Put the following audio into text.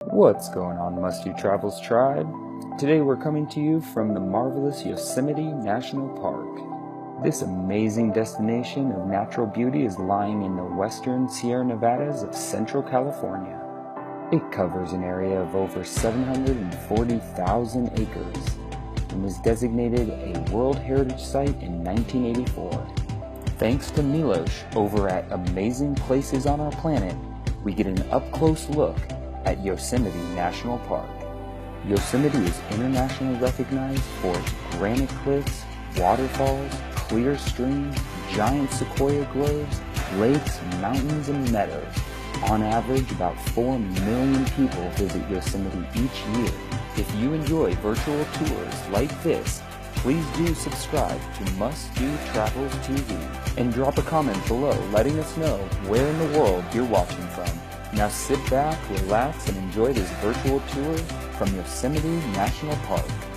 What's going on, Must-Do Travels tribe? Today we're coming to you from the marvelous Yosemite National Park. This amazing destination of natural beauty is lying in the western Sierra Nevadas of Central California. It covers an area of over 740,000 acres and was designated a World Heritage Site in 1984. Thanks to Milos over at Amazing Places on Our Planet, we get an up-close look at Yosemite National Park. Yosemite is internationally recognized for its granite cliffs, waterfalls, clear streams, giant sequoia groves, lakes, mountains, and meadows. On average, about 4 million people visit Yosemite each year. If you enjoy virtual tours like this, please do subscribe to Must-Do Travels TV and drop a comment below letting us know where in the world you're watching from. Now sit back, relax, and enjoy this virtual tour from Yosemite National Park.